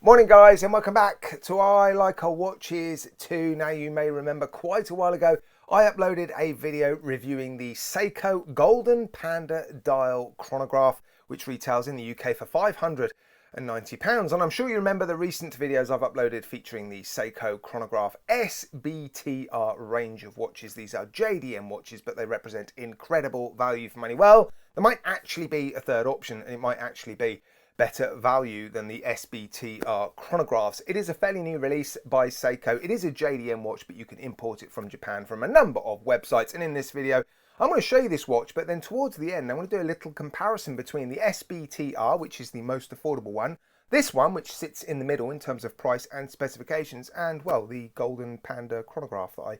Morning guys, and welcome back to I Like Our Watches 2. Now you may remember quite a while ago I uploaded a video reviewing the Seiko Golden Panda Dial Chronograph, which retails in the UK for £590. And I'm sure you remember the recent videos I've uploaded featuring the Seiko Chronograph SBPY165 range of watches. These are JDM watches, but they represent incredible value for money. Well, there might actually be a third option, and it might actually be better value than the SBPY165 chronographs. It is a fairly new release by Seiko. It is a JDM watch, but you can import it from Japan from a number of websites. And in this video, I'm going to show you this watch, but then towards the end, I'm going to do a little comparison between the SBPY165, which is the most affordable one, this one, which sits in the middle in terms of price and specifications, and, well, the Golden Panda chronograph that I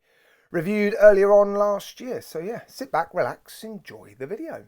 reviewed earlier on last year. So yeah, sit back, relax, enjoy the video.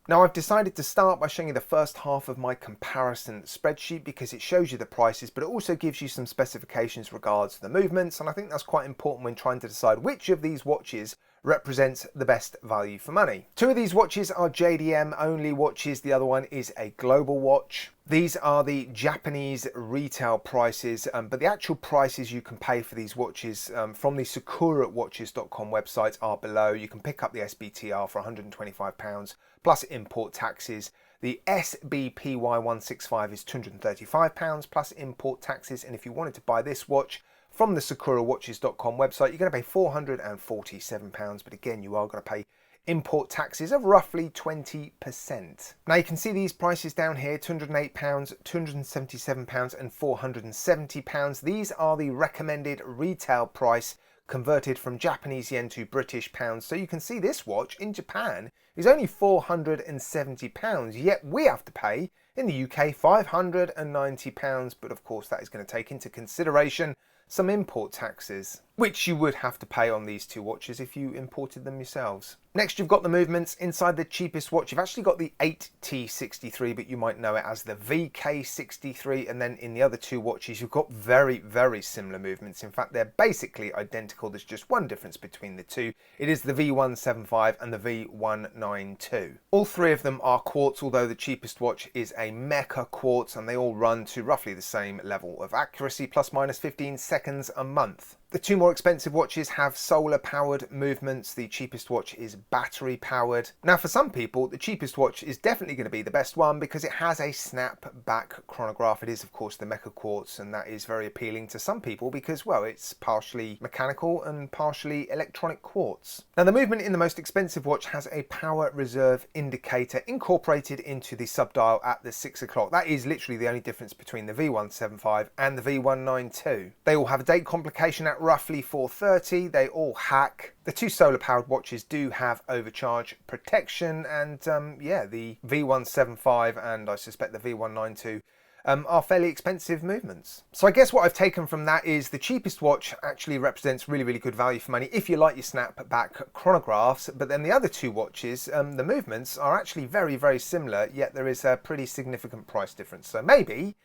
Now I've decided to start by showing you the first half of my comparison spreadsheet because it shows you the prices, but it also gives you some specifications regards to the movements, and I think that's quite important when trying to decide which of these watches represents the best value for money. Two of these watches are JDM only watches, the other one is a global watch. These are the Japanese retail prices, but the actual prices you can pay for these watches from the sakurawatches.com website are below. You can pick up the SBPY165 for £125 plus import taxes. The SBPY165 is £235 plus import taxes, and if you wanted to buy this watch from the sakurawatches.com website, you're going to pay £447, but again, you are going to pay import taxes of roughly 20%. Now you can see these prices down here, £208, £277 and £470. These are the recommended retail price converted from Japanese yen to British pounds. So you can see this watch in Japan is only £470, yet we have to pay in the UK £590, but of course that is going to take into consideration some import taxes, which you would have to pay on these two watches if you imported them yourselves. Next, you've got the movements. Inside the cheapest watch, you've actually got the 8T63, but you might know it as the VK63, and then in the other two watches, you've got very, very similar movements. In fact, they're basically identical. There's just one difference between the two. It is the V175 and the V192. All three of them are quartz, although the cheapest watch is a Mecha quartz, and they all run to roughly the same level of accuracy, plus minus 15 seconds a month. The two more expensive watches have solar-powered movements. The cheapest watch is battery-powered. Now, for some people, the cheapest watch is definitely going to be the best one because it has a snap-back chronograph. It is, of course, the Mecha Quartz, and that is very appealing to some people because, well, it's partially mechanical and partially electronic quartz. Now, the movement in the most expensive watch has a power reserve indicator incorporated into the subdial at the 6 o'clock. That is literally the only difference between the V175 and the V192. They all have a date complication at roughly 4:30. They all hack. The two solar powered watches do have overcharge protection, and yeah, the V175 and I suspect the V192 are fairly expensive movements. So I guess what I've taken from that is the cheapest watch actually represents really, really good value for money if you like your snap-back chronographs, but then the other two watches, the movements are actually very, very similar, yet there is a pretty significant price difference. So maybe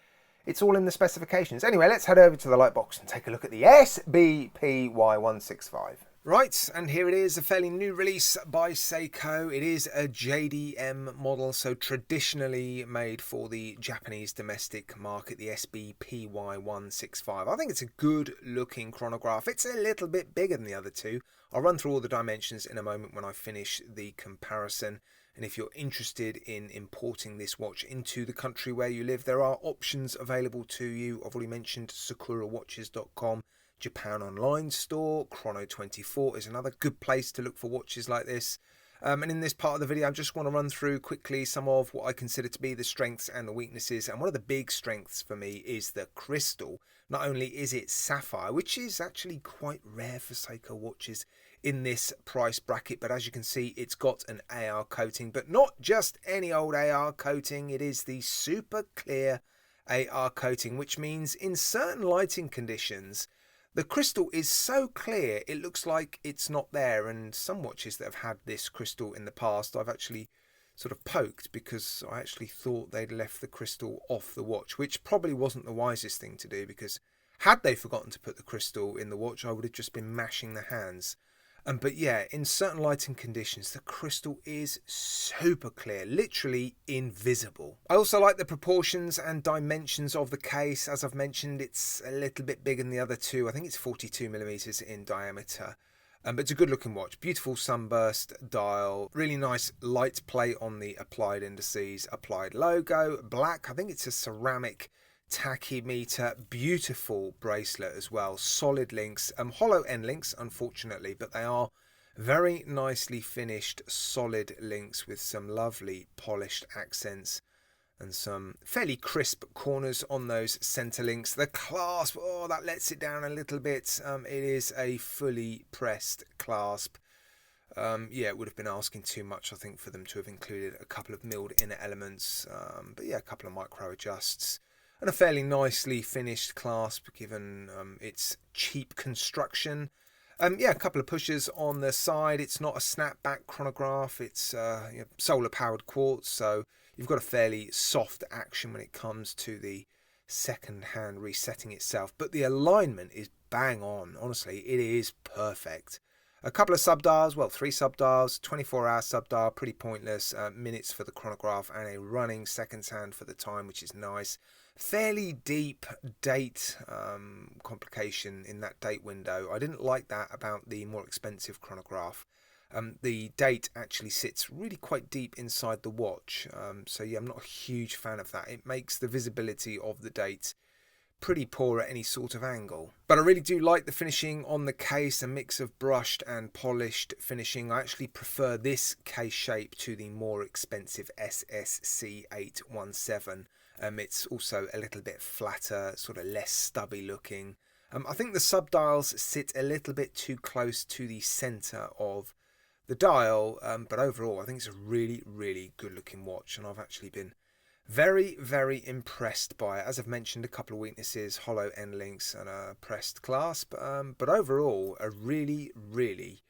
it's all in the specifications. Anyway, let's head over to the light box and take a look at the SBPY165. Right, and here it is, a fairly new release by Seiko. It is a JDM model, so traditionally made for the Japanese domestic market, the SBPY165. I think it's a good looking chronograph. It's a little bit bigger than the other two. I'll run through all the dimensions in a moment when I finish the comparison. And if you're interested in importing this watch into the country where you live, there are options available to you. I've already mentioned sakurawatches.com, Japan Online Store, Chrono24 is another good place to look for watches like this. And in this part of the video, I just want to run through quickly some of what I consider to be the strengths and the weaknesses. And one of the big strengths for me is the crystal. Not only is it sapphire, which is actually quite rare for Seiko watches in this price bracket, but as you can see, it's got an AR coating, but not just any old AR coating. It is the super clear AR coating, which means in certain lighting conditions, the crystal is so clear it looks like it's not there. And some watches that have had this crystal in the past, I've actually sort of poked because I actually thought they'd left the crystal off the watch, which probably wasn't the wisest thing to do, because had they forgotten to put the crystal in the watch, I would have just been mashing the hands. But yeah, in certain lighting conditions, the crystal is super clear, literally invisible. I also like the proportions and dimensions of the case. As I've mentioned, it's a little bit bigger than the other two. I think it's 42mm in diameter. But it's a good looking watch. Beautiful sunburst dial, really nice light plate on the applied indices, applied logo, black. I think it's a ceramic tachymeter, beautiful bracelet as well, solid links, hollow end links unfortunately, but they are very nicely finished solid links with some lovely polished accents and some fairly crisp corners on those center links. The clasp, oh, that lets it down a little bit. It is a fully pressed clasp. Yeah, it would have been asking too much, I think, for them to have included a couple of milled inner elements, but yeah, a couple of micro adjusts and a fairly nicely finished clasp given its cheap construction. Yeah, a couple of pushes on the side. It's not a snapback chronograph, it's solar powered quartz, so you've got a fairly soft action when it comes to the second hand resetting itself, but the alignment is bang on. Honestly, it is perfect. A couple of subdials, well, 3 subdials, 24-hour subdial, pretty pointless, minutes for the chronograph, and a running seconds hand for the time, which is nice. Fairly deep date complication in that date window. I didn't like that about the more expensive chronograph. The date actually sits really quite deep inside the watch, so yeah, I'm not a huge fan of that. It makes the visibility of the date pretty poor at any sort of angle. But I really do like the finishing on the case, a mix of brushed and polished finishing. I actually prefer this case shape to the more expensive SSC813. It's also a little bit flatter, sort of less stubby looking. I think the subdials sit a little bit too close to the center of the dial, but overall I think it's a really, really good looking watch, and I've actually been very, very impressed by it. As I've mentioned, a couple of weaknesses, hollow end links and a pressed clasp, but overall a really, really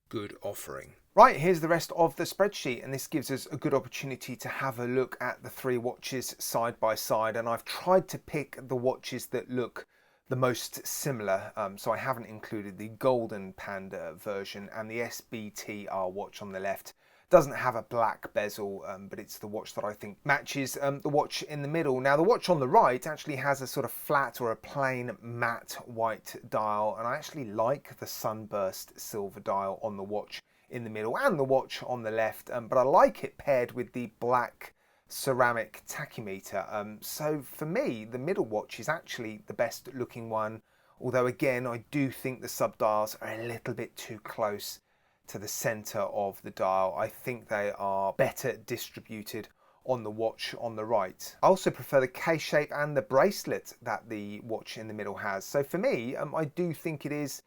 good offering. Right, here's the rest of the spreadsheet, and this gives us a good opportunity to have a look at the 3 watches side by side, and I've tried to pick the watches that look the most similar, so I haven't included the Golden Panda version, and the SBTR watch on the left doesn't have a black bezel, but it's the watch that I think matches the watch in the middle. Now the watch on the right actually has a sort of flat or a plain matte white dial, and I actually like the sunburst silver dial on the watch in the middle and the watch on the left, but I like it paired with the black ceramic tachymeter. So for me, the middle watch is actually the best looking one, although again I do think the subdials are a little bit too close to the center of the dial. I think they are better distributed on the watch on the right. I also prefer the case shape and the bracelet that the watch in the middle has. So for me, I do think it is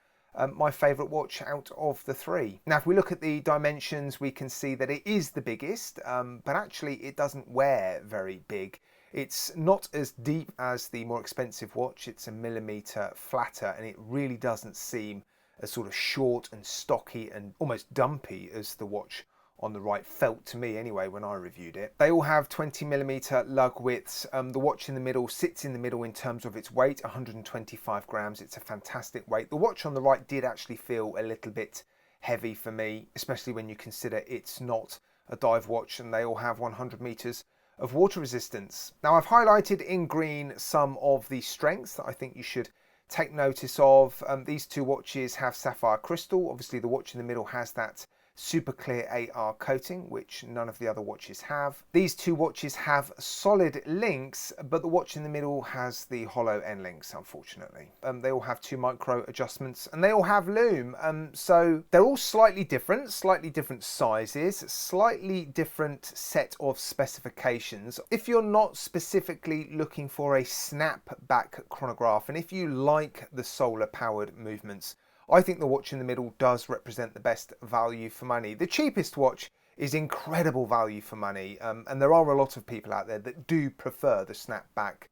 my favorite watch out of the 3. Now if we look at the dimensions, we can see that it is the biggest, but actually it doesn't wear very big. It's not as deep as the more expensive watch. It's a millimeter flatter, and it really doesn't seem as sort of short and stocky and almost dumpy as the watch on the right felt to me anyway when I reviewed it. They all have 20mm lug widths. The watch in the middle sits in the middle in terms of its weight, 125 grams. It's a fantastic weight. The watch on the right did actually feel a little bit heavy for me, especially when you consider it's not a dive watch and they all have 100 meters of water resistance. Now I've highlighted in green some of the strengths that I think you should take notice of. These 2 watches have sapphire crystal. Obviously the watch in the middle has that super clear AR coating, which none of the other watches have. These 2 watches have solid links, but the watch in the middle has the hollow end links, unfortunately. They all have 2 micro adjustments, and they all have loom. So they're all slightly different sizes, slightly different set of specifications. If you're not specifically looking for a snapback chronograph, and if you like the solar powered movements, I think the watch in the middle does represent the best value for money. The cheapest watch is incredible value for money, and there are a lot of people out there that do prefer the snapback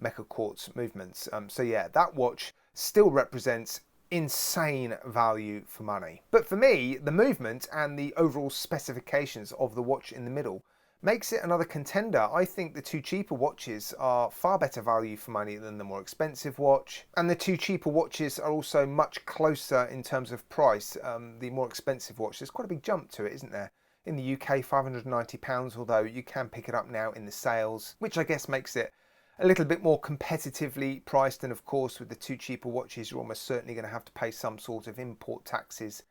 mecha quartz movements. So yeah, that watch still represents insane value for money. But for me, the movement and the overall specifications of the watch in the middle makes it another contender. I think the two cheaper watches are far better value for money than the more expensive watch, and the two cheaper watches are also much closer in terms of price. The more expensive watch, there's quite a big jump to it, isn't there? In the UK, £590, although you can pick it up now in the sales, which I guess makes it a little bit more competitively priced. And of course, with the two cheaper watches, you're almost certainly going to have to pay some sort of import taxes.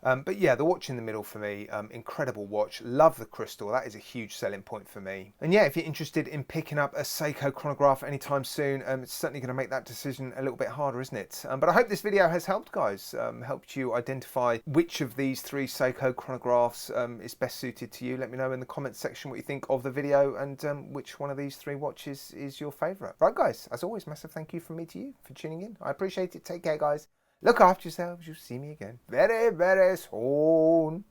But yeah, the watch in the middle for me, incredible watch. Love the crystal. That is a huge selling point for me. And yeah, if you're interested in picking up a Seiko chronograph anytime soon, it's certainly going to make that decision a little bit harder, isn't it? But I hope this video has helped, guys. Helped you identify which of these three Seiko chronographs is best suited to you. Let me know in the comments section what you think of the video and which one of these three watches is your favourite. Right, guys, as always, massive thank you from me to you for tuning in. I appreciate it. Take care, guys. Look after yourselves. You'll see me again very, very soon.